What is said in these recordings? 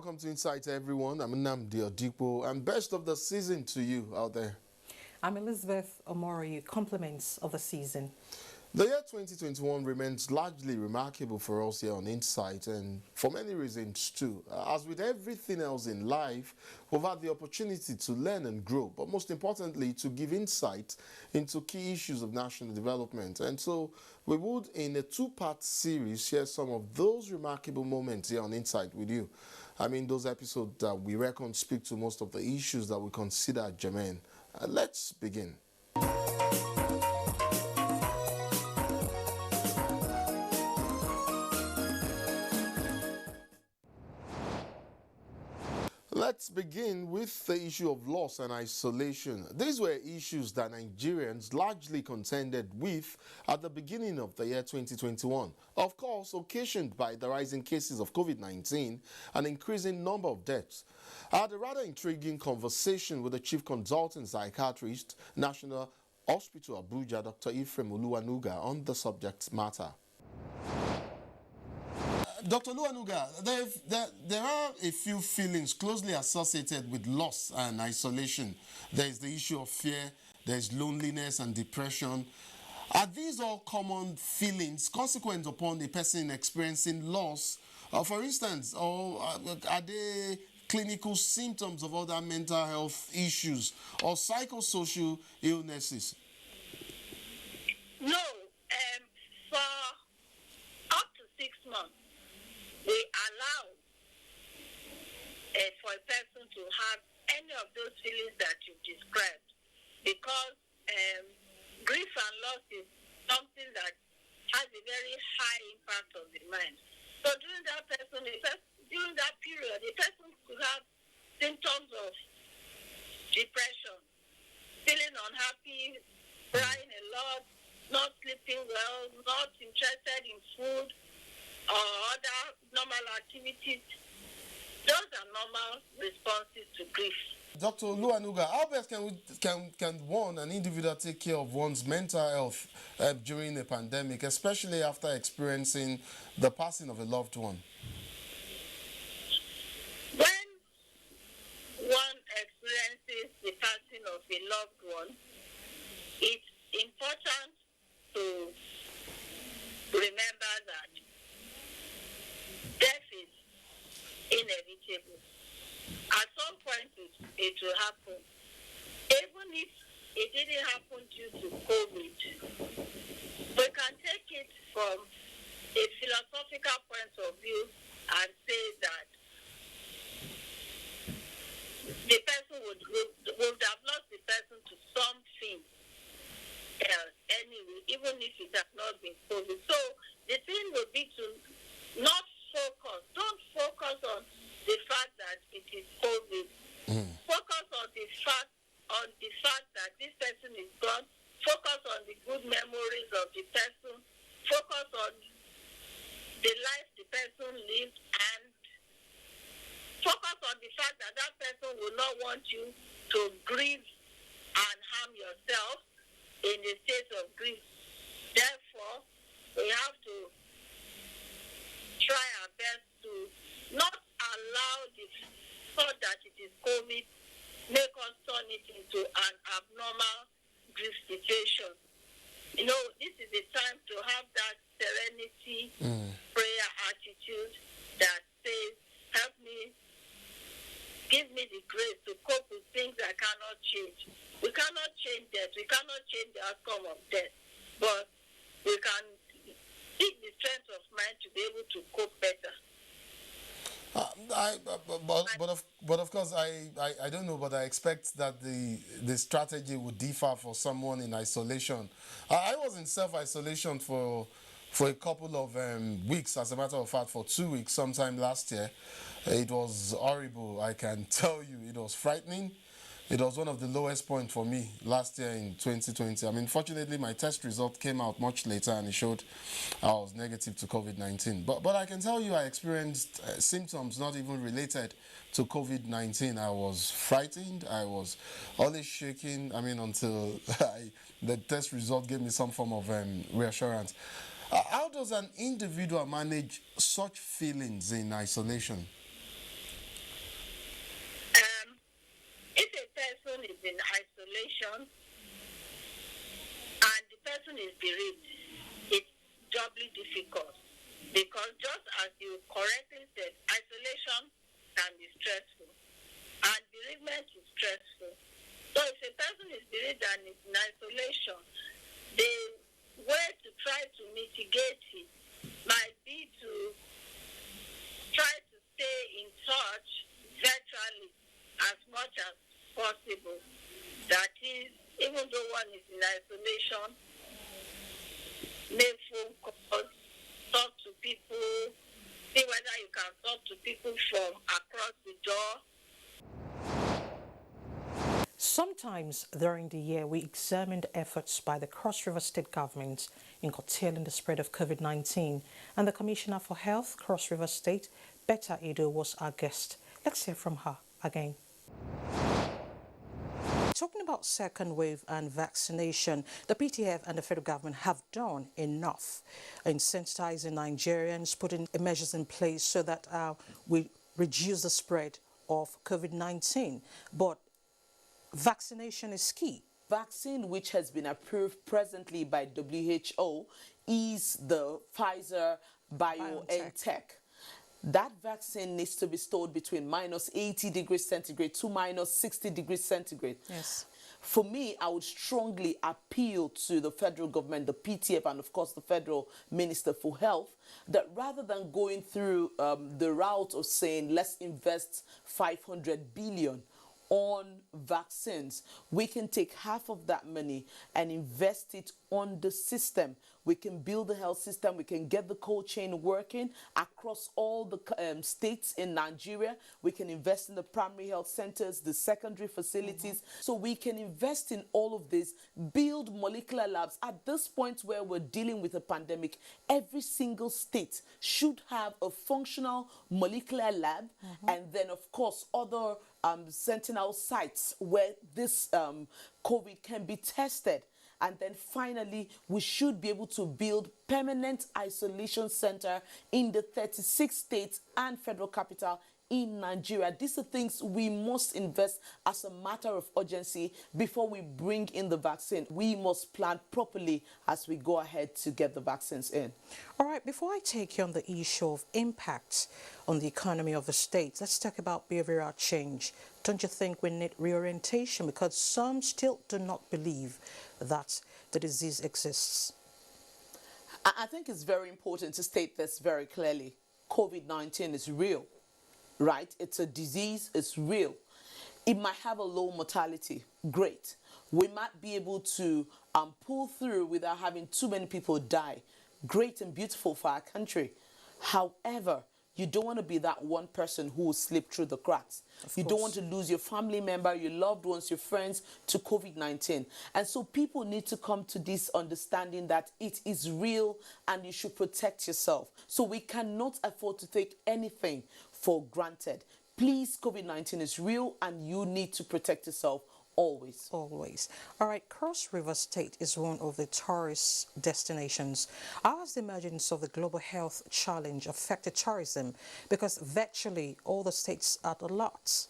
Welcome to Insight, everyone. I'm Nnamdi Odipo, and best of the season to you out there. I'm Elizabeth Omori, compliments of the season. The year 2021 remains largely remarkable for us here on Insight, and for many reasons too. As with everything else in life, we've had the opportunity to learn and grow, but most importantly, to give insight into key issues of national development. And so we would, in a two-part series, share some of those remarkable moments here on Insight with you. I mean, those episodes that we reckon speak to most of the issues that we consider germane. Let's begin. Let's begin with the issue of loss and isolation. These were issues that Nigerians largely contended with at the beginning of the year 2021. Of course, occasioned by the rising cases of COVID-19 and increasing number of deaths. I had a rather intriguing conversation with the chief consultant psychiatrist, National Hospital Abuja, Dr. Ephraim Oluwanuga, on the subject matter. Dr. Luanuga, there are a few feelings closely associated with loss and isolation. There is the issue of fear, there is loneliness and depression. Are these all common feelings consequent upon a person experiencing loss? For instance, or are they clinical symptoms of other mental health issues or psychosocial illnesses? No, for up to 6 months, we allow for a person to have any of those feelings that you've described, because grief and loss is something that has a very high impact on the mind. So during that period, the person could have symptoms of depression, feeling unhappy, crying a lot, not sleeping well, not interested in food or other normal activities. Those are normal responses to grief. Dr. Luanuga, how best can an individual take care of one's mental health during a pandemic, especially after experiencing the passing of a loved one? When one experiences the passing of a loved one, it's important to remember that death is inevitable. At some point, it will happen. Even if it didn't happen due to COVID, we can take it from a philosophical point of view and say that the person would have lost the person to something else anyway, even if it has not been COVID. So the thing would be to not focus. Don't focus on the fact that it is COVID. Focus on the fact that this person is gone. Focus on the good memories of the person. Focus on the life the person lived, and focus on the fact that that person will not want you to grieve and harm yourself in a state of grief. Therefore, we have to try our best to not allow the thought that it is COVID make us turn it into an abnormal grief situation. You know, this is the time to have that serenity, prayer attitude that says, help me, give me the grace to cope with things I cannot change. We cannot change death. We cannot change the outcome of death. But we can seek the strength of mind to be able to cope better. But of course, I don't know, but I expect that the strategy would differ for someone in isolation. I was in self-isolation for a couple of weeks, as a matter of fact, for 2 weeks sometime last year. It was horrible, I can tell you. It was frightening. It was one of the lowest points for me last year in 2020. I mean, fortunately, my test result came out much later and it showed I was negative to COVID-19. But I can tell you I experienced symptoms not even related to COVID-19. I was frightened. I was always shaking. I mean, until the test result gave me some form of reassurance. How does an individual manage such feelings in isolation? isolation and the person is bereaved, it's doubly difficult because just as you correctly said, isolation can be stressful and bereavement is stressful. So if a person is bereaved and is in isolation, the way to try to mitigate it might be to try to stay in touch virtually as much as possible. That is, even though one is in isolation, make phone calls, talk to people, see whether you can talk to people from across the door. Sometimes during the year, we examined efforts by the Cross River State government in curtailing the spread of COVID-19, and the Commissioner for Health, Cross River State, Betta Edo, was our guest. Let's hear from her again. Talking about second wave and vaccination, the PTF and the federal government have done enough in sensitizing Nigerians, putting measures in place so that we reduce the spread of COVID-19. But vaccination is key. Vaccine which has been approved presently by WHO is the Pfizer BioNTech. That vaccine needs to be stored between minus 80 degrees centigrade to minus 60 degrees centigrade. Yes. For me, I would strongly appeal to the federal government, the PTF, and of course the Federal Minister for Health, that rather than going through the route of saying, let's invest 500 billion on vaccines, we can take half of that money and invest it on the system. We can build the health system. We can get the cold chain working across all the states in Nigeria. We can invest in the primary health centers, the secondary facilities. So we can invest in all of this, build molecular labs. At this point where we're dealing with a pandemic, every single state should have a functional molecular lab, and then of course other sentinel sites where this COVID can be tested. And then finally, we should be able to build permanent isolation center in the 36 states and federal capital in Nigeria. These are things we must invest as a matter of urgency before we bring in the vaccine. We must plan properly as we go ahead to get the vaccines in. All right, before I take you on the issue of impact on the economy of the state, let's talk about behavioral change. Don't you think we need reorientation? Because some still do not believe that the disease exists. I think it's very important to state this very clearly. COVID-19 is real, right? It's a disease, it's real. It might have a low mortality, great. We might be able to pull through without having too many people die, great and beautiful for our country. However, you don't want to be that one person who will slip through the cracks. You don't want to lose your family member, your loved ones, your friends to COVID-19. And so people need to come to this understanding that it is real and you should protect yourself. So we cannot afford to take anything for granted. Please, COVID-19 is real and you need to protect yourself always. Always. All right, Cross River State is one of the tourist destinations. How has the emergence of the global health challenge affected tourism? Because virtually all the states are at a loss.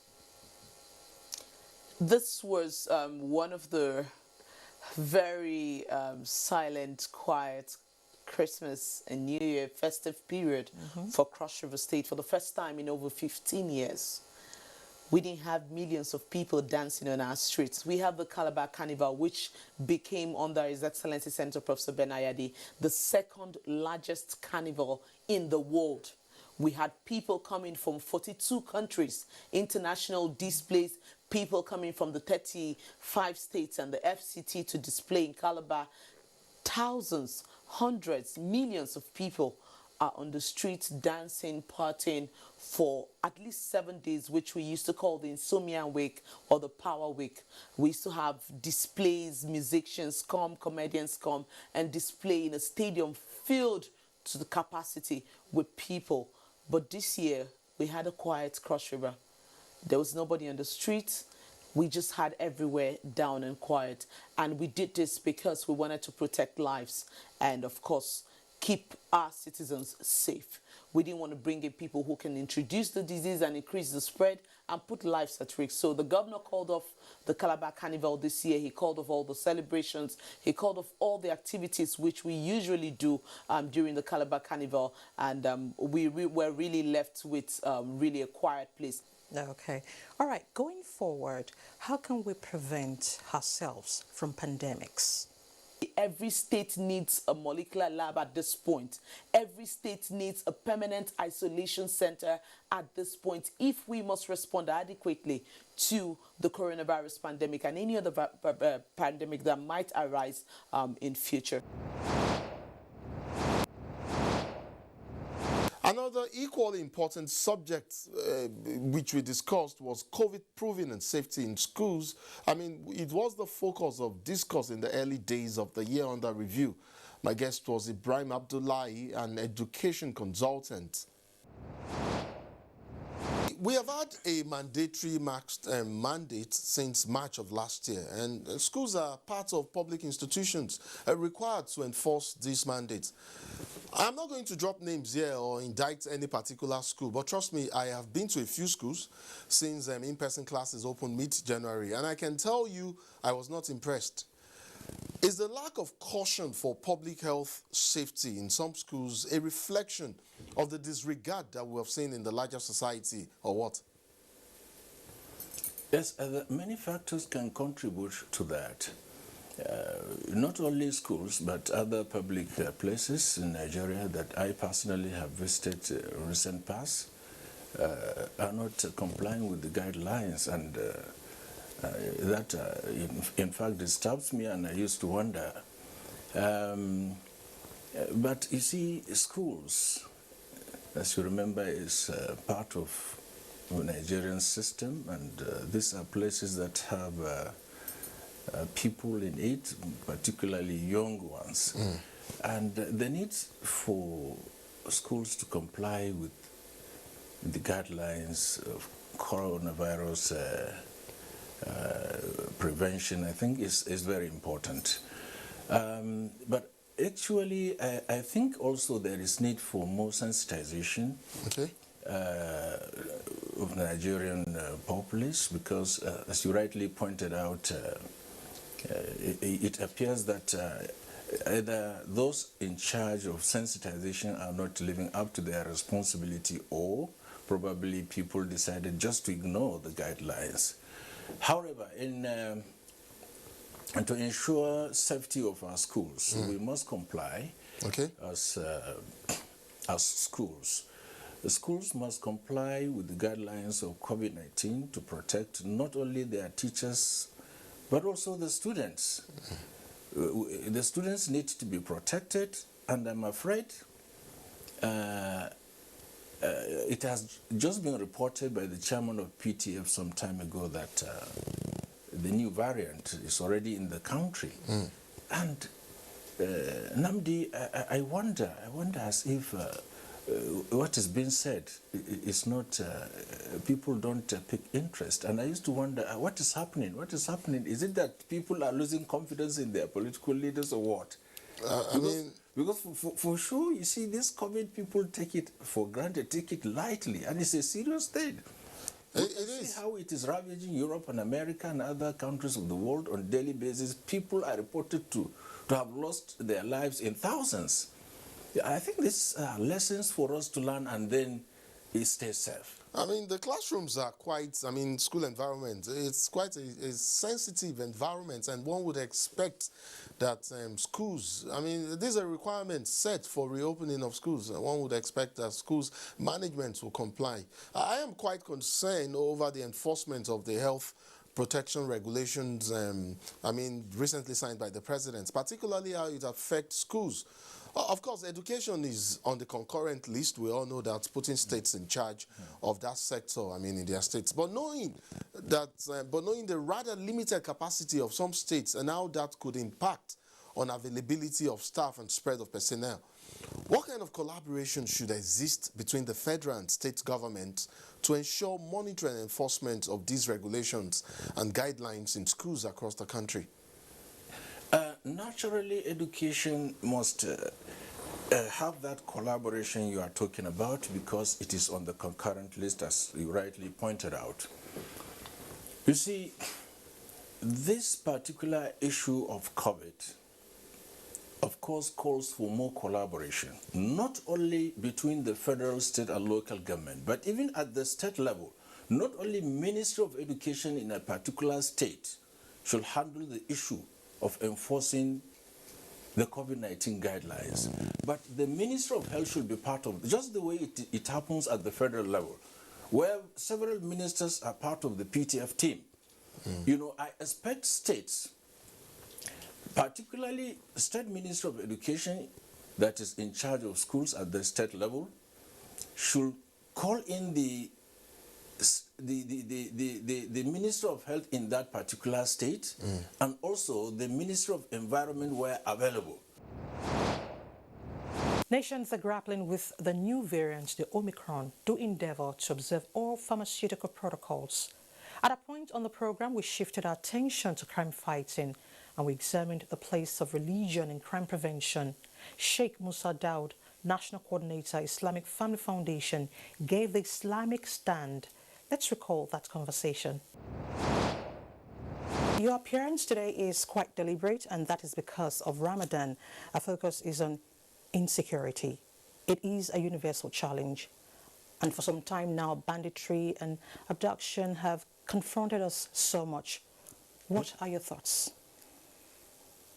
This was one of the very silent, quiet Christmas and New Year festive period for Cross River State for the first time in over 15 years. We didn't have millions of people dancing on our streets. We have the Calabar Carnival, which became, under His Excellency Senator Professor Benayadi, the second largest carnival in the world. We had people coming from 42 countries, international displays, people coming from the 35 states and the FCT to display in Calabar. Thousands, hundreds, millions of people are on the streets dancing, partying for at least 7 days, which we used to call the Insomnia Week or the Power Week. We used to have displays, musicians come, comedians come and display in a stadium filled to the capacity with people. But this year, we had a quiet Cross River. There was nobody on the streets. We just had everywhere down and quiet. And we did this because we wanted to protect lives and, of course, keep our citizens safe. We didn't want to bring in people who can introduce the disease and increase the spread and put lives at risk. So the governor called off the Calabar Carnival this year. He called off all the celebrations. He called off all the activities which we usually do during the Calabar Carnival. And we were really left with really a quiet place. Okay. All right. Going forward, how can we prevent ourselves from pandemics? Every state needs a molecular lab at this point. Every state needs a permanent isolation center at this point if we must respond adequately to the coronavirus pandemic and any other pandemic that might arise in future. Another equally important subject which we discussed was COVID proving and safety in schools. I mean, it was the focus of discourse in the early days of the year under review. My guest was Ibrahim Abdullahi, an education consultant. We have had a mandatory mandate since March of last year, and schools are part of public institutions required to enforce these mandates. I'm not going to drop names here or indict any particular school, but trust me, I have been to a few schools since in-person classes opened mid-January, and I can tell you I was not impressed. Is the lack of caution for public health safety in some schools a reflection of the disregard that we have seen in the larger society, or what? Yes, many factors can contribute to that. Not only schools, but other public places in Nigeria that I personally have visited in recent past are not complying with the guidelines, and that in fact disturbs me, and I used to wonder. But you see, schools, as you remember, is part of the Nigerian system, and these are places that have people in it, particularly young ones. And the need for schools to comply with the guidelines of coronavirus prevention, I think, is very important. But actually, I think also there is need for more sensitization of Nigerian populace, because, as you rightly pointed out, it appears that either those in charge of sensitization are not living up to their responsibility, or probably people decided just to ignore the guidelines. However, and to ensure safety of our schools, we must comply as schools. The schools must comply with the guidelines of COVID-19 to protect not only their teachers, but also the students. The students need to be protected, and I'm afraid it has just been reported by the chairman of PTF some time ago that the new variant is already in the country. And Namdi, I wonder as if what is being said is not, people don't pick interest. And I used to wonder, what is happening? What is happening? Is it that people are losing confidence in their political leaders, or what? Because for sure, you see, this COVID, people take it for granted, take it lightly, and it's a serious thing. It is. See how it is ravaging Europe and America and other countries of the world on a daily basis. People are reported to have lost their lives in thousands. I think these are lessons for us to learn, and then stay safe. I mean, the classrooms are quite, school environment, it's quite a sensitive environment, and one would expect that schools, these are requirements set for reopening of schools. One would expect that schools management will comply. I am quite concerned over the enforcement of the health protection regulations, recently signed by the president, particularly how it affects schools. Of course, education is on the concurrent list. We all know that, putting states in charge of that sector, in their states. But knowing that, knowing the rather limited capacity of some states and how that could impact on availability of staff and spread of personnel, what kind of collaboration should exist between the federal and state governments to ensure monitoring and enforcement of these regulations and guidelines in schools across the country? Naturally, education must have that collaboration you are talking about because it is on the concurrent list, as you rightly pointed out. You see, this particular issue of COVID, of course, calls for more collaboration, not only between the federal, state, and local government, but even at the state level. Not only Ministry of Education in a particular state should handle the issue of enforcing the COVID-19 guidelines, but the Ministry of Health should be part of, just the way it happens at the federal level, where several ministers are part of the PTF team. You know, I expect states, particularly State Ministry of Education that is in charge of schools at the state level, should call in the Minister of Health in that particular state, and also the Ministry of Environment where available. Nations are grappling with the new variant, the Omicron, do endeavor to observe all pharmaceutical protocols. At a point on the program, we shifted our attention to crime fighting and we examined the place of religion in crime prevention. Sheikh Musa Daud, National Coordinator, Islamic Family Foundation, gave the Islamic stand. Let's recall that conversation. Your appearance today is quite deliberate, and that is because of Ramadan. Our focus is on insecurity. It is a universal challenge. And for some time now, banditry and abduction have confronted us so much. What are your thoughts?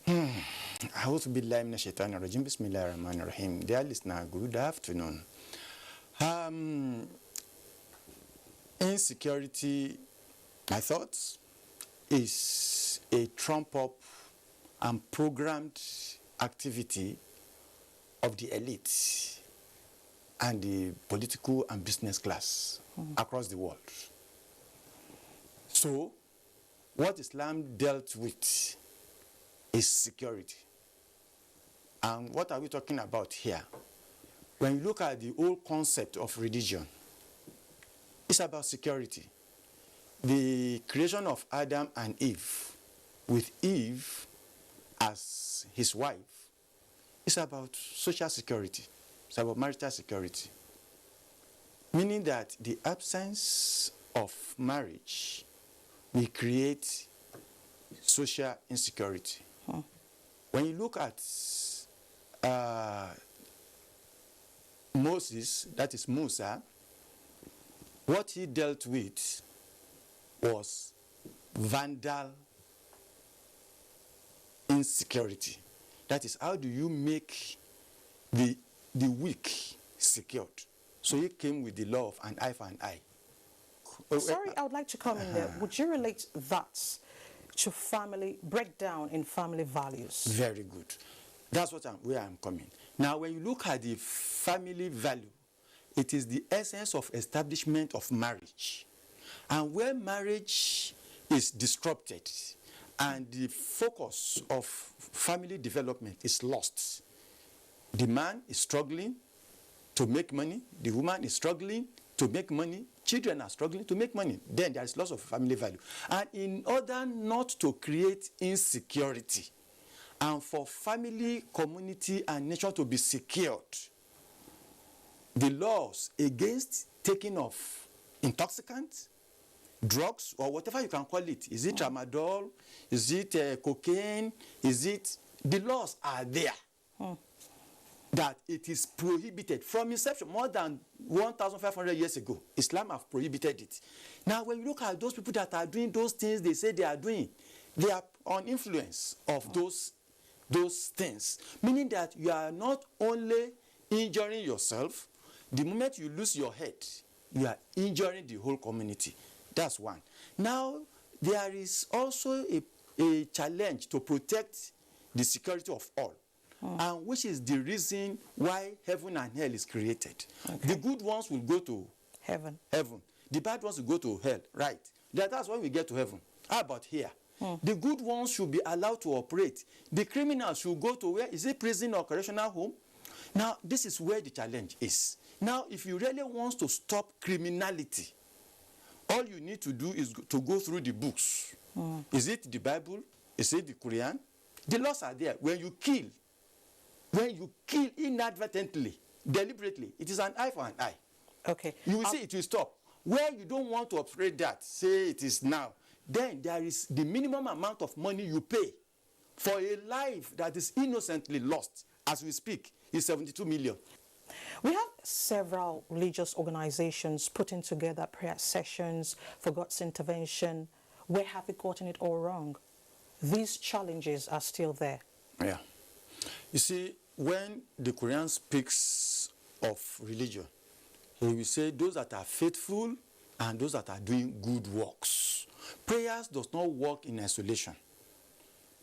A'udhu billahi minash shaitanir rajim. Bismillahir rahmanir rahim. Dear listener, good afternoon. Insecurity, my thoughts, is a trump-up and programmed activity of the elite and the political and business class across the world. So, what Islam dealt with is security. And what are we talking about here? When you look at the whole concept of religion, it's about security. The creation of Adam and Eve, with Eve as his wife, is about social security. It's about marital security. Meaning that the absence of marriage will create social insecurity. When you look at Moses, that is Musa, what he dealt with was vandal insecurity. That is, how do you make the weak secured? So he came with the law of an eye for an eye. Sorry, I would like to come in there. Would you relate that to family breakdown in family values? Very good. That's where I'm coming. Now, when you look at the family value, it is the essence of establishment of marriage. And where marriage is disrupted and the focus of family development is lost, the man is struggling to make money, the woman is struggling to make money, children are struggling to make money, then there is loss of family value. And in order not to create insecurity and for family, community, and nation to be secured, the laws against taking of intoxicants, drugs, or whatever you can call it, is it tramadol, is it cocaine, is it, the laws are there. That it is prohibited from inception. More than 1,500 years ago, Islam have prohibited it. Now, when you look at those people that are doing those things they say they are doing, they are on influence of those things. Meaning that you are not only injuring yourself, the moment you lose your head, you are injuring the whole community. That's one. Now, there is also a challenge to protect the security of all. And which is the reason why heaven and hell is created. Okay. The good ones will go to heaven. The bad ones will go to hell. Right. That's when we get to heaven. How about here? The good ones should be allowed to operate. The criminals should go to where? Is it prison or correctional home? Now, this is where the challenge is. Now, if you really want to stop criminality, all you need to do is to go through the books. Is it the Bible? Is it the Quran? The laws are there. When you kill, When you kill inadvertently, deliberately, it is an eye for an eye. Okay. You will see it will stop. Where you don't want to operate that, say it is now, then there is the minimum amount of money you pay for a life that is innocently lost, as we speak, is 72 million. We have several religious organizations putting together prayer sessions for God's intervention. Where have we gotten it all wrong? These challenges are still there. Yeah. You see, when the Quran speaks of religion, he will say those that are faithful and those that are doing good works. Prayers does not work in isolation.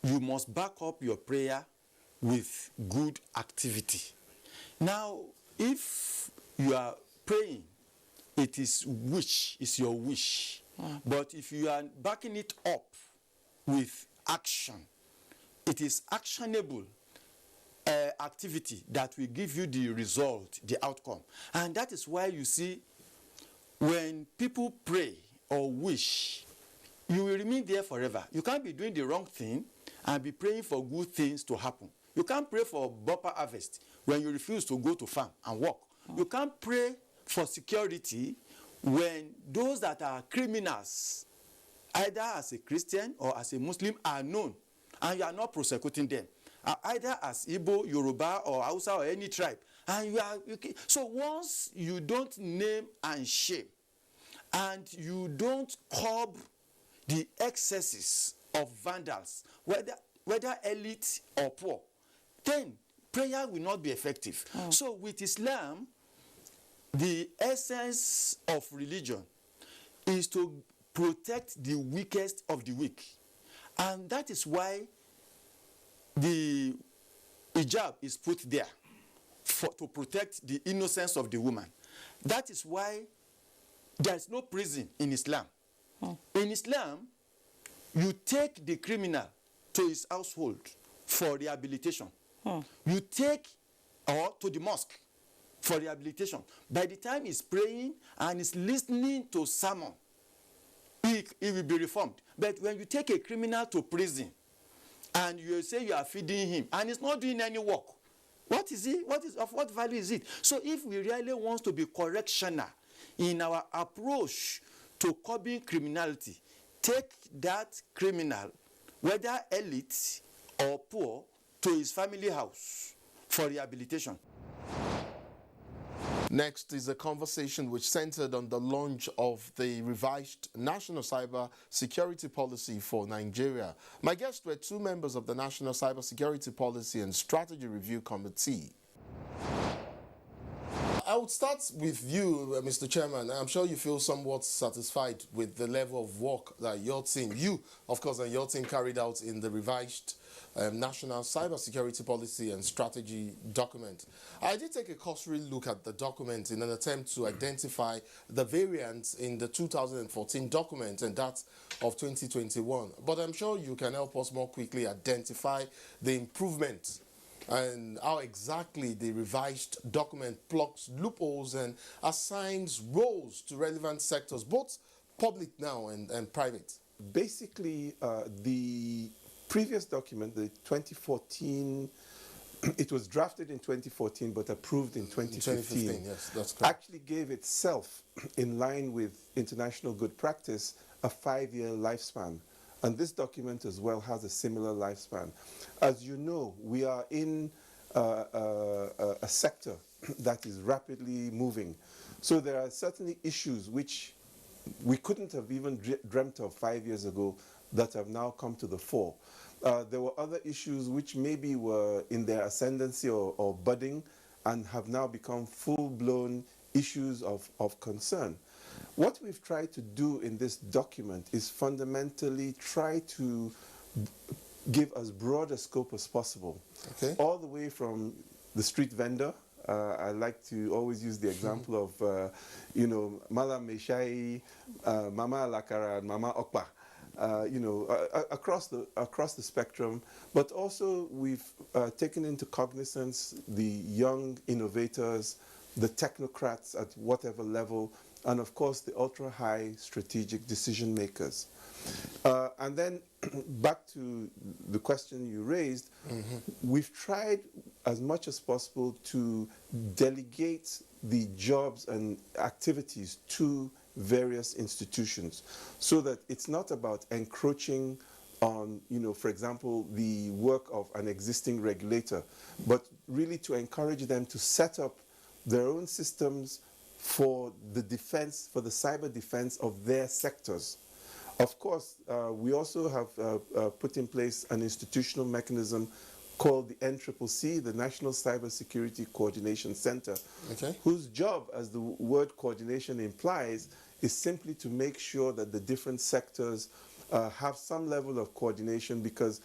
You must back up your prayer with good activity. Now, if you are praying, it is wish, it's your wish. But if you are backing it up with action, it is actionable activity that will give you the result, the outcome. And that is why you see, when people pray or wish, you will remain there forever. You can't be doing the wrong thing and be praying for good things to happen. You can't pray for bumper harvest when you refuse to go to farm and work. You can't pray for security when those that are criminals, either as a Christian or as a Muslim, are known and you are not prosecuting them. Either as Igbo, Yoruba, or Hausa, or any tribe. And so once you don't name and shame, and you don't curb the excesses of vandals, whether elite or poor, then prayer will not be effective. So with Islam, the essence of religion is to protect the weakest of the weak. And that is why the hijab is put there to protect the innocence of the woman. That is why there is no prison in Islam. In Islam, you take the criminal to his household for rehabilitation. You take or to the mosque for rehabilitation. By the time he's praying and he's listening to sermon, he will be reformed. But when you take a criminal to prison and you say you are feeding him and he's not doing any work, what is it? Of what value is it? So if we really want to be correctional in our approach to curbing criminality, take that criminal, whether elite or poor, to his family house for rehabilitation. Next is a conversation which centered on the launch of the revised National Cyber Security Policy for Nigeria. My guests were two members of the National Cyber Security Policy and Strategy Review Committee. I would start with you, Mr. Chairman. I'm sure you feel somewhat satisfied with the level of work that your team, of course, and your team carried out in the revised National Cyber Security Policy and Strategy document. I did take a cursory look at the document in an attempt to identify the variants in the 2014 document and that of 2021. But I'm sure you can help us more quickly identify the improvements and how exactly the revised document plugs loopholes and assigns roles to relevant sectors, both public now and private. Basically, the previous document, the 2014, it was drafted in 2014 but approved in 2015. Yes, that's correct. Actually gave itself, in line with international good practice, a 5-year lifespan. And this document as well has a similar lifespan. As you know, we are in a sector that is rapidly moving. So there are certainly issues which we couldn't have even dreamt of 5 years ago that have now come to the fore. There were other issues which maybe were in their ascendancy or budding and have now become full-blown issues of concern. What we've tried to do in this document is fundamentally try to give as broad a scope as possible. Okay. All the way from the street vendor. I like to always use the example of, Mala Meshai, Mama Alakara, and Mama Okpa. Across the spectrum, but also we've taken into cognizance the young innovators, the technocrats at whatever level, and of course the ultra-high strategic decision makers. And then back to the question you raised, we've tried as much as possible to delegate the jobs and activities to various institutions so that it's not about encroaching on, for example, the work of an existing regulator, but really to encourage them to set up their own systems for the defense, for the cyber defense of their sectors. Of course, we also have put in place an institutional mechanism called the NCCC, the National Cybersecurity Coordination Center, whose job, as the word coordination implies, is simply to make sure that the different sectors have some level of coordination, because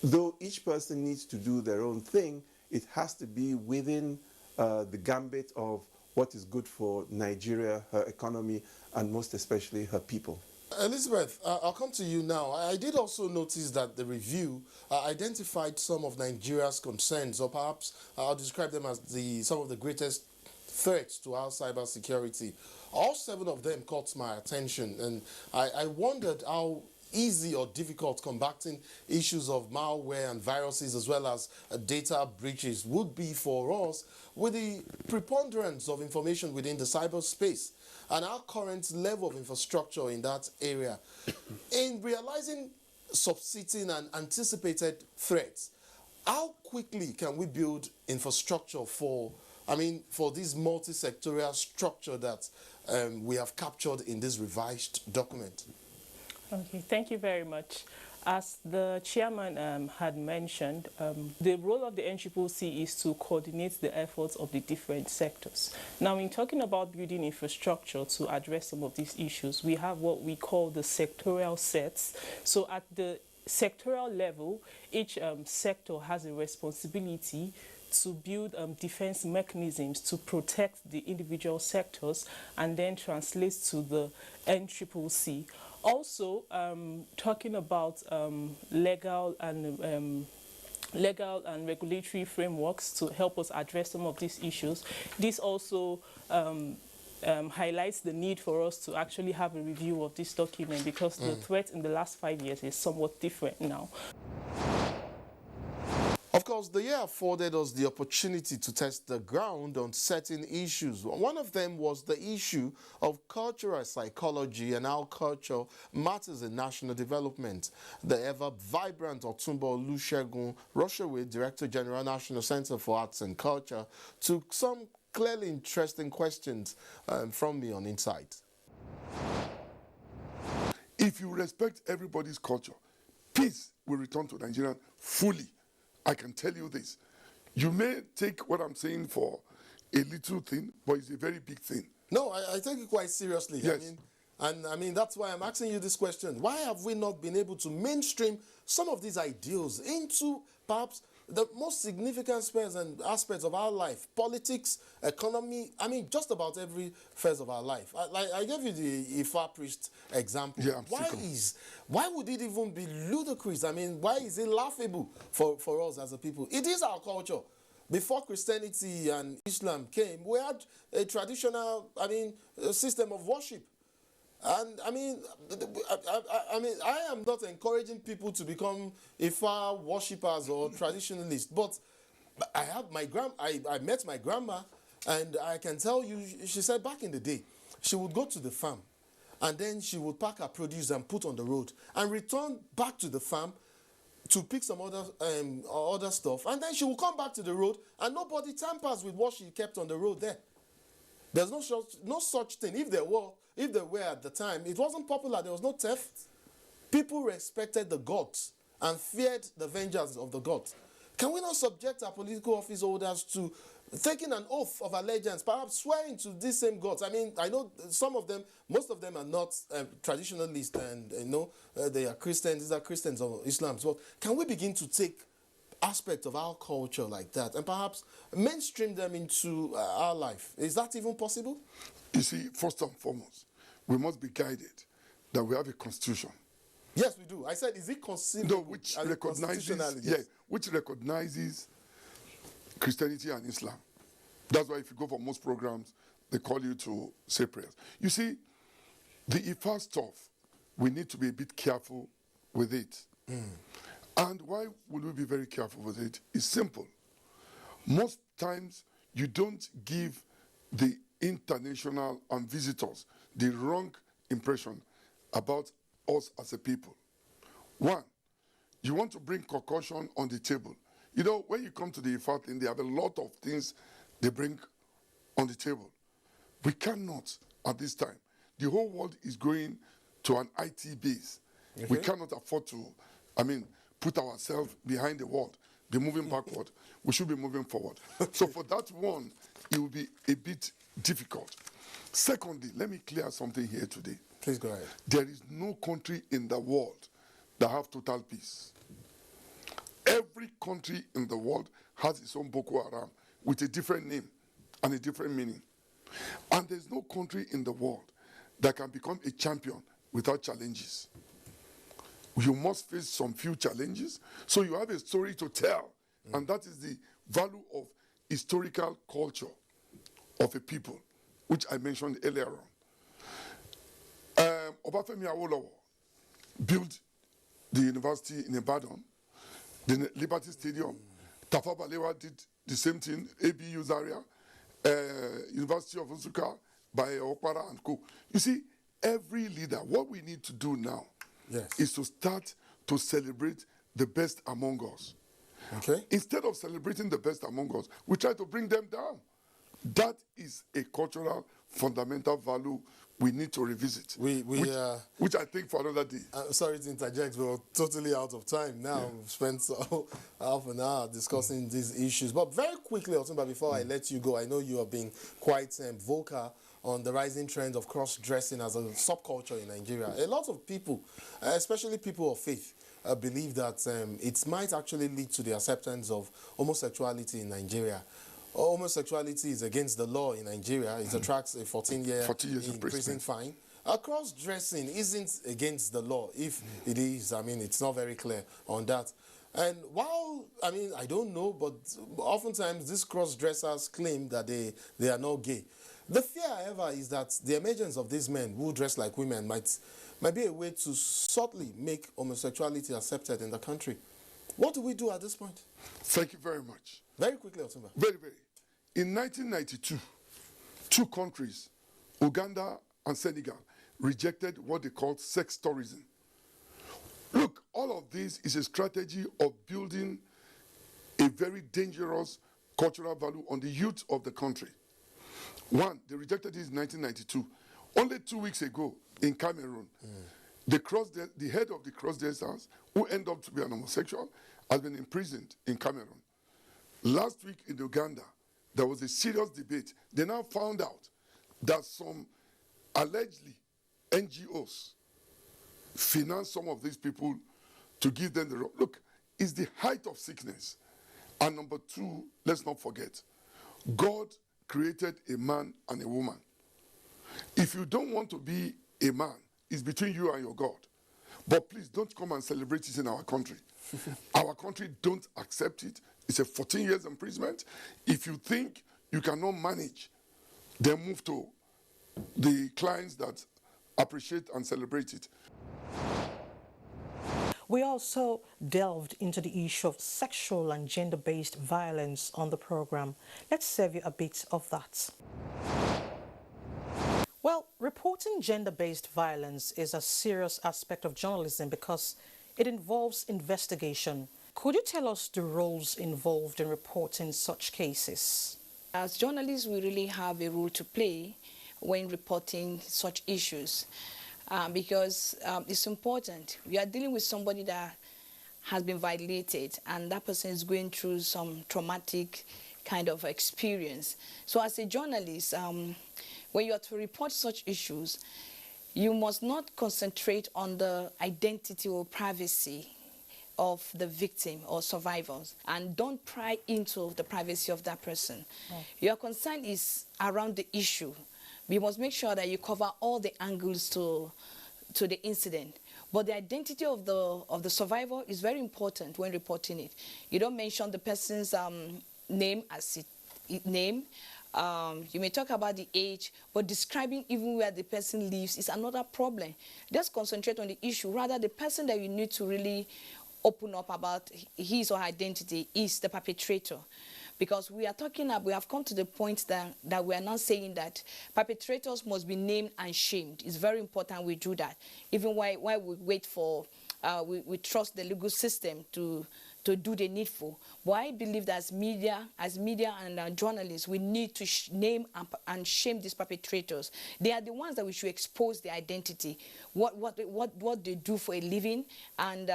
though each person needs to do their own thing, it has to be within the gambit of what is good for Nigeria, her economy, and most especially her people. Elizabeth, I'll come to you now. I did also notice that the review identified some of Nigeria's concerns, or perhaps I'll describe them as some of the greatest threats to our cybersecurity. All 7 of them caught my attention, and I wondered how easy or difficult combating issues of malware and viruses as well as data breaches would be for us with the preponderance of information within the cyberspace and our current level of infrastructure in that area. In realizing subsisting and anticipated threats, how quickly can we build infrastructure for this multi-sectorial structure that we have captured in this revised document? Okay, thank you very much. As the chairman had mentioned, the role of the NCCC is to coordinate the efforts of the different sectors. Now, in talking about building infrastructure to address some of these issues, we have what we call the sectorial sets. So at the sectorial level, each sector has a responsibility to build defense mechanisms to protect the individual sectors and then translate to the NCCC. Also, talking about legal and regulatory frameworks to help us address some of these issues. This also highlights the need for us to actually have a review of this document, because the threat in the last 5 years is somewhat different now. Of course, the year afforded us the opportunity to test the ground on certain issues. One of them was the issue of cultural psychology and how culture matters in national development. The ever-vibrant Otumba Olusegun Rushewe, Director General, National Center for Arts and Culture, took some clearly interesting questions from me on Insight. If you respect everybody's culture, peace will return to Nigeria fully. I can tell you this. You may take what I'm saying for a little thing, but it's a very big thing. No, I take it quite seriously. Yes. That's why I'm asking you this question. Why have we not been able to mainstream some of these ideals into perhaps the most significant aspects of our life? Politics, economy, just about every phase of our life. I gave you the Ifa priest example. Yeah, why would it even be ludicrous? Why is it laughable for us as a people? It is our culture. Before Christianity and Islam came, we had a traditional, system of worship. And I am not encouraging people to become Ifa worshippers or traditionalists, but I met my grandma, and I can tell you, she said back in the day, she would go to the farm, and then she would pack her produce and put on the road, and return back to the farm to pick some other stuff, and then she would come back to the road, and nobody tampers with what she kept on the road there. There's no such thing. If there were at the time, it wasn't popular. There was no theft. People respected the gods and feared the vengeance of the gods. Can we not subject our political office holders to taking an oath of allegiance, perhaps swearing to these same gods? I know most of them are not traditionalists, and they are Christians. These are Christians or Islam. So can we begin to take aspect of our culture like that and perhaps mainstream them into our life? Is that even possible? You see, first and foremost, we must be guided that we have a constitution. Yes, we do. I said, is it conceivable? No, which recognizes Christianity and Islam. That's why if you go for most programs, they call you to say prayers. You see, the Ifa stuff, we need to be a bit careful with it. And why would we be very careful with it? It's simple. Most times, you don't give the international and visitors the wrong impression about us as a people. One, you want to bring concussion on the table. You know, when you come to the IFA thing, they have a lot of things they bring on the table. We cannot, at this time, the whole world is going to an IT base. Okay. We cannot afford to, put ourselves behind the world, be moving backward. We should be moving forward. So for that one, it will be a bit difficult. Secondly, let me clear something here today. Please go ahead. There is no country in the world that have total peace. Every country in the world has its own Boko Haram with a different name and a different meaning. And there's no country in the world that can become a champion without challenges. You must face some few challenges, so you have a story to tell. And that is the value of historical culture of a people, which I mentioned earlier on. Obafemi Awolowo built the university in Ibadan, the Liberty Stadium. Tafawa Balewa did the same thing, ABU Zaria, University of Nsukka by Okpara and Co. You see, every leader, what we need to do now is to start to celebrate the best among us. Okay. Instead of celebrating the best among us, we try to bring them down. That is a cultural fundamental value we need to revisit. Which I think for another day. Sorry to interject, we're totally out of time now. Yeah. We've spent half an hour discussing these issues. But very quickly, Otumba, before I let you go, I know you have been quite vocal on the rising trend of cross-dressing as a subculture in Nigeria. A lot of people, especially people of faith, believe that it might actually lead to the acceptance of homosexuality in Nigeria. Homosexuality is against the law in Nigeria. It attracts a 14-year prison fine. Cross-dressing isn't against the law. If it is, it's not very clear on that. And while, I don't know, but oftentimes these cross-dressers claim that they are not gay. The fear, however, is that the emergence of these men who dress like women might be a way to subtly make homosexuality accepted in the country. What do we do at this point? Thank you very much. Very quickly, Otumba. Very. In 1992, two countries, Uganda and Senegal, rejected what they called sex tourism. Look, all of this is a strategy of building a very dangerous cultural value on the youth of the country. One, they rejected this in 1992. Only 2 weeks ago in Cameroon, the head of the cross-dressers, who ended up to be an homosexual, has been imprisoned in Cameroon. Last week in Uganda, there was a serious debate. They now found out that some allegedly NGOs finance some of these people to give them the rope. Look, it's the height of sickness. And number two, let's not forget, God created a man and a woman. If you don't want to be a man, it's between you and your God. But please don't come and celebrate it in our country. Our country don't accept it. It's a 14 years imprisonment. If you think you cannot manage, then move to the clients that appreciate and celebrate it. We also delved into the issue of sexual and gender-based violence on the program. Let's serve you a bit of that. Well, reporting gender-based violence is a serious aspect of journalism because it involves investigation. Could you tell us the roles involved in reporting such cases? As journalists, we really have a role to play when reporting such issues. Because it's important. We are dealing with somebody that has been violated and that person is going through some traumatic kind of experience. So as a journalist, when you are to report such issues, you must not concentrate on the identity or privacy of the victim or survivors and don't pry into the privacy of that person. Oh. Your concern is around the issue. We must make sure that you cover all the angles to the incident. But the identity of the survivor is very important when reporting it. You don't mention the person's name as name. You may talk about the age, but describing even where the person lives is another problem. Just concentrate on the issue. Rather, the person that you need to really open up about his or her identity is the perpetrator. because we are talking about, we have come to the point that we are now saying that perpetrators must be named and shamed. It's very important we do that. Even while we wait for, we trust the legal system to do the needful. But I believe that as media and journalists, we need to name and shame these perpetrators. They are the ones that we should expose their identity, what they do for a living, and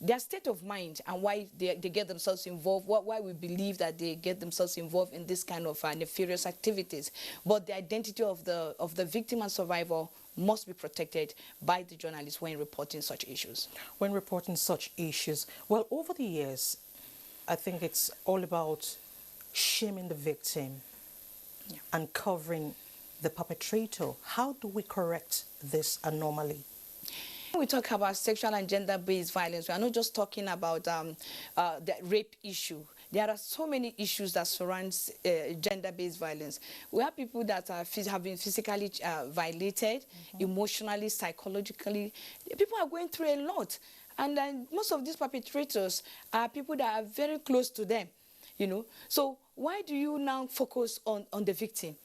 their state of mind, and why they get themselves involved, why we believe that they get themselves involved in this kind of nefarious activities. But the identity of the victim and survivor must be protected by the journalists when reporting such issues. When reporting such issues, well, over the years, I think it's all about shaming the victim and covering the perpetrator. How do we correct this anomaly? When we talk about sexual and gender-based violence, we are not just talking about the rape issue. There are so many issues that surround gender-based violence. We have people that have been physically violated, emotionally, psychologically. People are going through a lot. And most of these perpetrators are people that are very close to them, you know. So why do you now focus on the victim?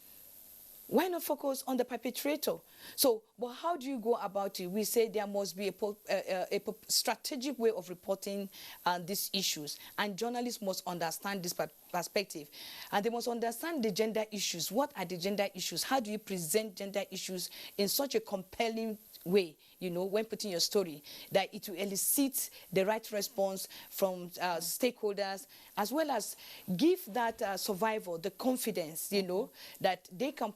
Why not focus on the perpetrator? So, but how do you go about it? We say there must be a strategic way of reporting these issues, and journalists must understand this perspective, and they must understand the gender issues. What are the gender issues? How do you present gender issues in such a compelling way, you know, when putting your story, that it will elicit the right response from stakeholders, as well as give that survivor the confidence, you know, that they can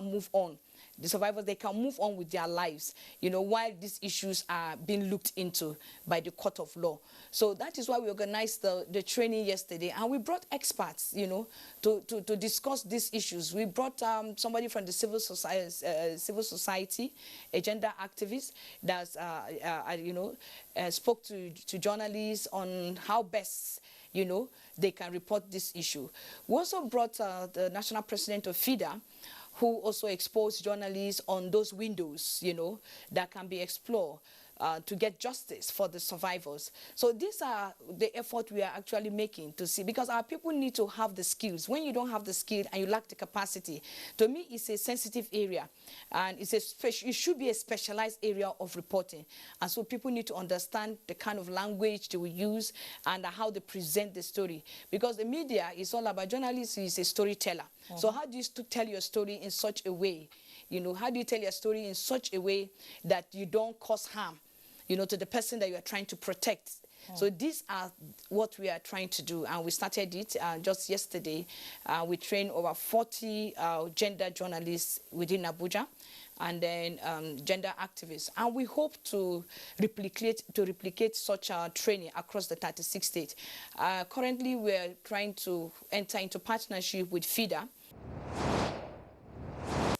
move on. The survivors, they can move on with their lives, you know, while these issues are being looked into by the court of law. So that is why we organized the training yesterday, and we brought experts, you know, to discuss these issues. We brought somebody from the civil society, a gender activist that, you know, spoke to journalists on how best, you know, they can report this issue. We also brought the national president of FIDA, who also exposed journalists on those windows, you know, that can be explored to get justice for the survivors. So these are the effort we are actually making to see, because our people need to have the skills. When you don't have the skill and you lack the capacity, to me, it's a sensitive area, and it should be a specialized area of reporting. And so people need to understand the kind of language they will use and how they present the story, because the media is all about, journalists is a storyteller. So how do you tell your story in such a way? You know, how do you tell your story in such a way that you don't cause harm, you know, to the person that you are trying to protect? So these are what we are trying to do, and we started it just yesterday. We trained over 40 gender journalists within Abuja, and then gender activists, and we hope to replicate such training across the 36 states. Currently, we're trying to enter into partnership with FIDA.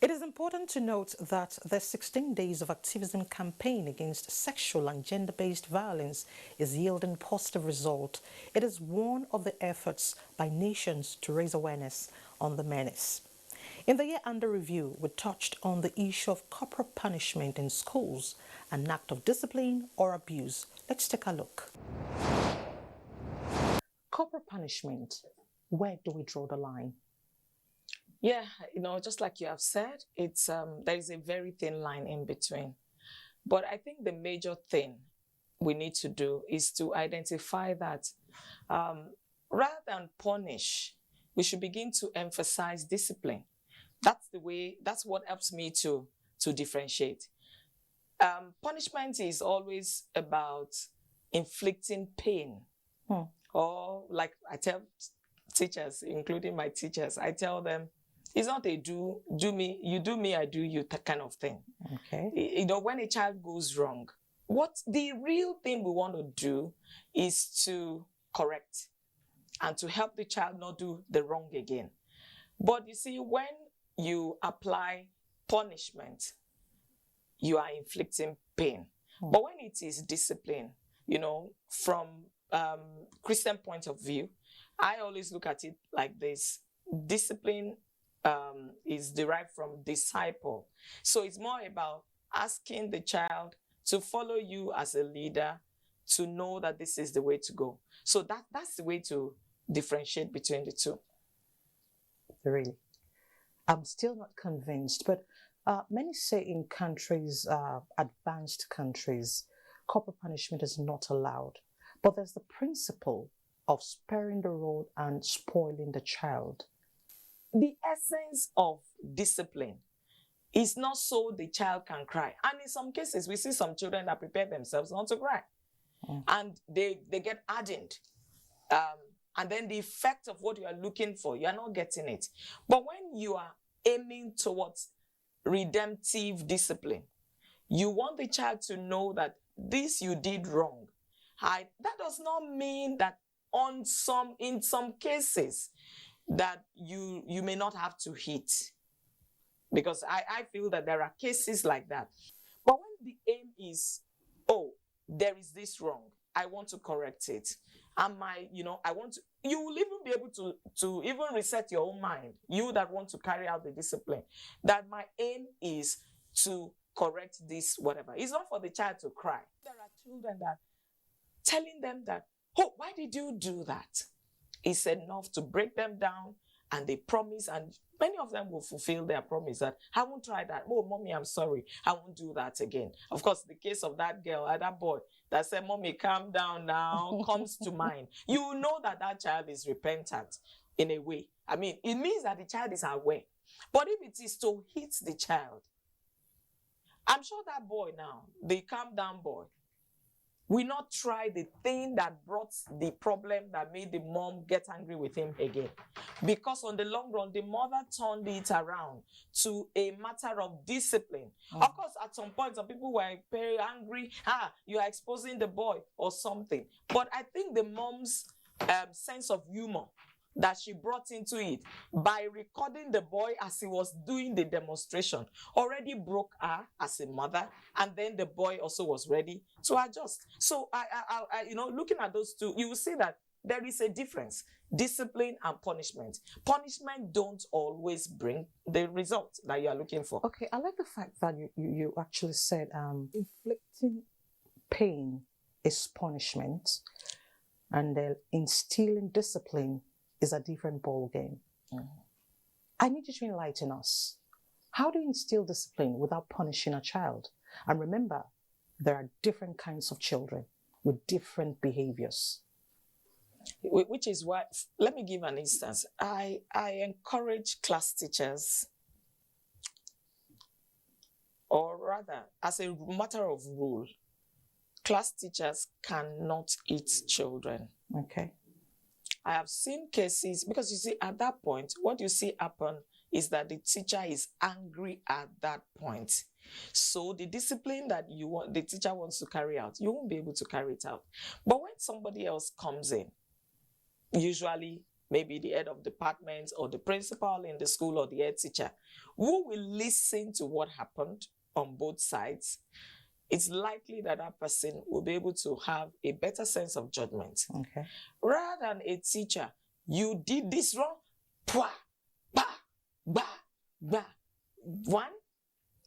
It is important to note that the 16 days of activism campaign against sexual and gender-based violence is yielding positive results. It is one of the efforts by nations to raise awareness on the menace. In the year under review, we touched on the issue of corporal punishment in schools, an act of discipline or abuse. Let's take a look. Corporal punishment, where do we draw the line? Yeah, you know, just like you have said, it's there is a very thin line in between. But I think the major thing we need to do is to identify that rather than punish, we should begin to emphasize discipline. That's what helps me to differentiate. Punishment is always about inflicting pain. Or like I tell teachers, including my teachers, I tell them, it's not a do me, you do me, I do you kind of thing. Okay. You know, when a child goes wrong, what the real thing we want to do is to correct and to help the child not do the wrong again. But you see, when you apply punishment, you are inflicting pain. But when it is discipline, you know, from Christian point of view, I always look at it like this. Discipline is derived from disciple. So it's more about asking the child to follow you as a leader, to know that this is the way to go. So that's the way to differentiate between the two. Really? I'm still not convinced, but many say in countries, advanced countries, corporal punishment is not allowed. But there's the principle of sparing the rod and spoiling the child. The essence of discipline is not so the child can cry. And in some cases, we see some children that prepare themselves not to cry. And they get hardened. And then the effect of what you are looking for, you are not getting it. But when you are aiming towards redemptive discipline, you want the child to know that this you did wrong. That does not mean that in some cases that you may not have to hit. Because I feel that there are cases like that. But when the aim is, oh, there is this wrong, I want to correct it. And you will even be able to even reset your own mind, you that want to carry out the discipline, that my aim is to correct this, whatever. It's not for the child to cry. There are children that telling them that, oh, why did you do that? It's enough to break them down, and they promise, and many of them will fulfill their promise that I won't try that. Oh, mommy, I'm sorry. I won't do that again. Of course, the case of that girl, that boy that said, mommy, calm down now, comes to mind. You know that child is repentant in a way. I mean, it means that the child is aware. But if it is to hit the child, I'm sure that boy now, the calm down boy, will not try the thing that brought the problem that made the mom get angry with him again. Because on the long run, the mother turned it around to a matter of discipline. Of course, at some point, some people were very angry. You are exposing the boy or something. But I think the mom's sense of humor that she brought into it by recording the boy as he was doing the demonstration already broke her as a mother, and then the boy also was ready to adjust. So I looking at those two, you will see that there is a difference: discipline and punishment. Punishment don't always bring the result that you are looking for. Okay, I like the fact that you actually said inflicting pain is punishment, and instilling discipline is a different ball game. I need you to enlighten us. How do you instill discipline without punishing a child? And remember, there are different kinds of children with different behaviors. Which is why, let me give an instance. I encourage class teachers, or rather, as a matter of rule, class teachers cannot hit children. Okay. I have seen cases, because you see, at that point, what you see happen is that the teacher is angry at that point. So the discipline that the teacher wants to carry out, you won't be able to carry it out. But when somebody else comes in, usually maybe the head of department or the principal in the school or the head teacher, who will listen to what happened on both sides, it's likely that that person will be able to have a better sense of judgment. Okay. Rather than a teacher, you did this wrong, pwa, ba, ba, ba. One,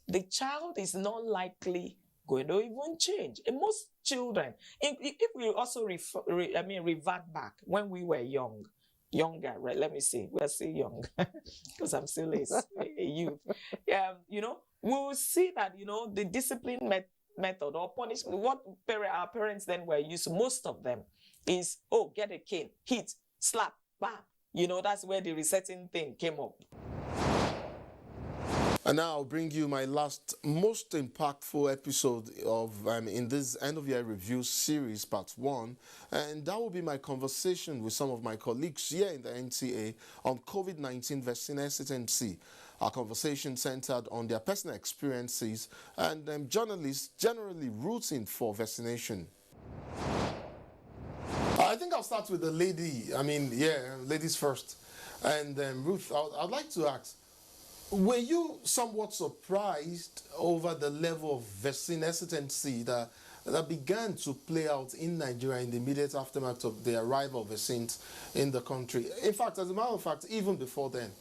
the child is not likely going to even change. And most children, if we also revert back when we were younger, right? Let me see, we're still young because I'm still a youth. We will see that, the discipline method or punishment, what our parents then were used to, most of them, is, get a cane, hit, slap, bam. That's where the resetting thing came up. And now I'll bring you my last, most impactful episode of in this end of year review series, part 1. And that will be my conversation with some of my colleagues here in the NTA on COVID-19 vaccine hesitancy. Our conversation centered on their personal experiences and journalists generally rooting for vaccination. I think I'll start with the lady. Ladies first. And Ruth, I'd like to ask, were you somewhat surprised over the level of vaccine hesitancy that began to play out in Nigeria in the immediate aftermath of the arrival of vaccines in the country? In fact, as a matter of fact, even before then.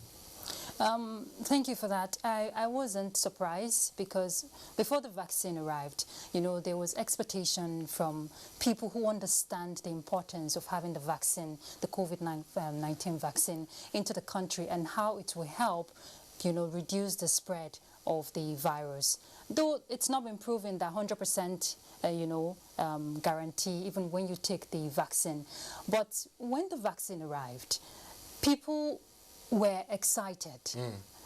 Thank you for that. I wasn't surprised because before the vaccine arrived, you know, there was expectation from people who understand the importance of having the vaccine, the COVID-19 vaccine, into the country and how it will help, you know, reduce the spread of the virus. Though it's not been proven that 100% guarantee even when you take the vaccine. But when the vaccine arrived, people were excited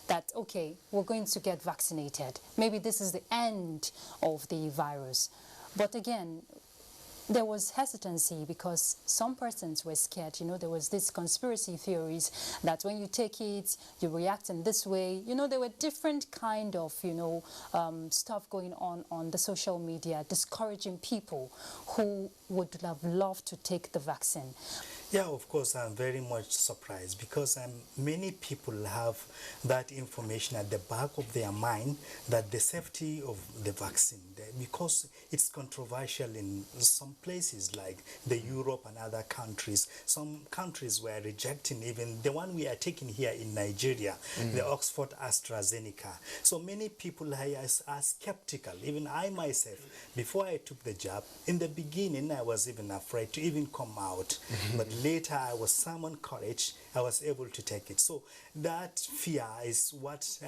that, okay, we're going to get vaccinated. Maybe this is the end of the virus. But again, there was hesitancy because some persons were scared. You know, there was this conspiracy theories that when you take it, you react in this way. You know, there were different kind of, stuff going on the social media, discouraging people who would have loved to take the vaccine. Yeah, of course, I'm very much surprised because many people have that information at the back of their mind that the safety of the vaccine, because it's controversial in some places like the Europe and other countries. Some countries were rejecting even the one we are taking here in Nigeria, the Oxford AstraZeneca. So many people are skeptical. Even I myself, before I took the jab, in the beginning I was even afraid to even come out. But later I was summoned courage, I was able to take it. So that fear is what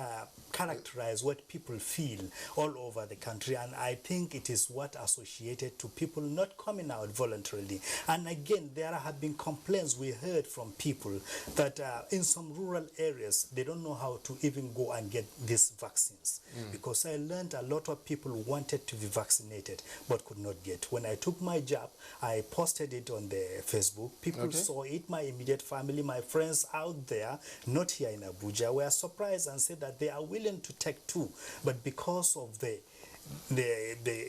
characterizes what people feel all over the country, and I think it is what associated to people not coming out voluntarily. And again, there have been complaints we heard from people that in some rural areas they don't know how to even go and get these vaccines, because I learned a lot of people wanted to be vaccinated but could not get. When I took my jab, I posted it on the Facebook. People saw it. My immediate family, my friends out there, not here in Abuja, were surprised and said that they are willing to take two, but because of the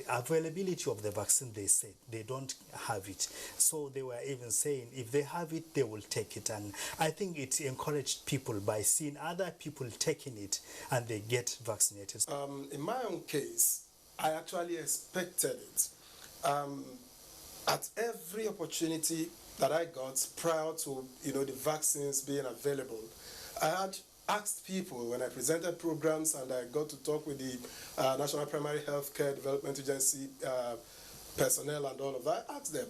availability of the vaccine, they said they don't have it. So they were even saying if they have it, they will take it. And I think it encouraged people by seeing other people taking it and they get vaccinated. In my own case, I actually expected it. At every opportunity that I got prior to the vaccines being available, I had asked people when I presented programs and I got to talk with the National Primary Healthcare Development Agency personnel and all of that. I asked them,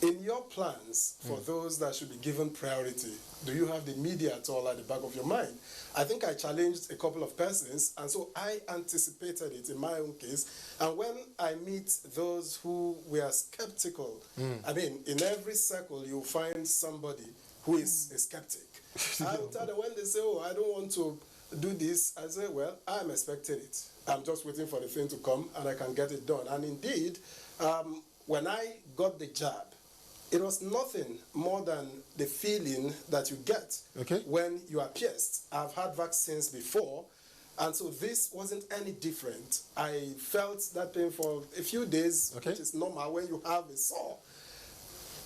in your plans for those that should be given priority, do you have the media at all at the back of your mind? I think I challenged a couple of persons, and so I anticipated it in my own case. And when I meet those who were skeptical, I mean, in every circle you'll find somebody who is a skeptic. I will tell them when they say, oh, I don't want to do this, I say, well, I'm expecting it. I'm just waiting for the thing to come and I can get it done. And indeed, when I got the jab, it was nothing more than the feeling that you get when you are pierced. I've had vaccines before, and so this wasn't any different. I felt that pain for a few days, which is normal when you have a sore.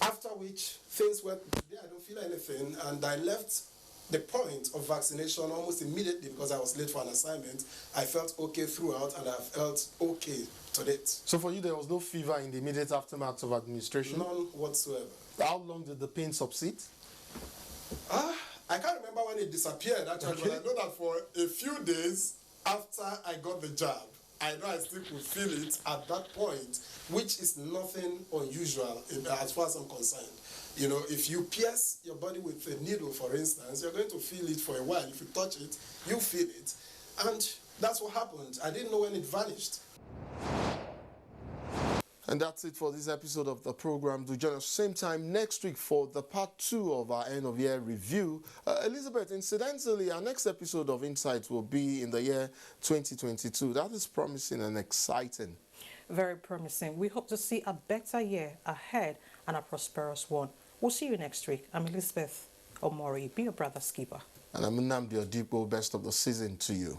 After which, things went, today I don't feel anything, and I left the point of vaccination almost immediately because I was late for an assignment. I felt okay throughout, and I felt okay to date. So for you, there was no fever in the immediate aftermath of administration? None whatsoever. How long did the pain subside? I can't remember when it disappeared, actually, but I know that for a few days after I got the jab, I know I still could feel it at that point, which is nothing unusual as far as I'm concerned. You know, if you pierce your body with a needle, for instance, you're going to feel it for a while. If you touch it, you feel it. And that's what happened. I didn't know when it vanished. And that's it for this episode of the program. Do join us same time next week for the part 2 of our end of year review. Elizabeth, incidentally, our next episode of Insights will be in the year 2022. That is promising and exciting. Very promising. We hope to see a better year ahead and a prosperous one. We'll see you next week. I'm Elizabeth Omori. Be your brother's keeper. And I'm Nnamdi Odipo. Best of the season to you.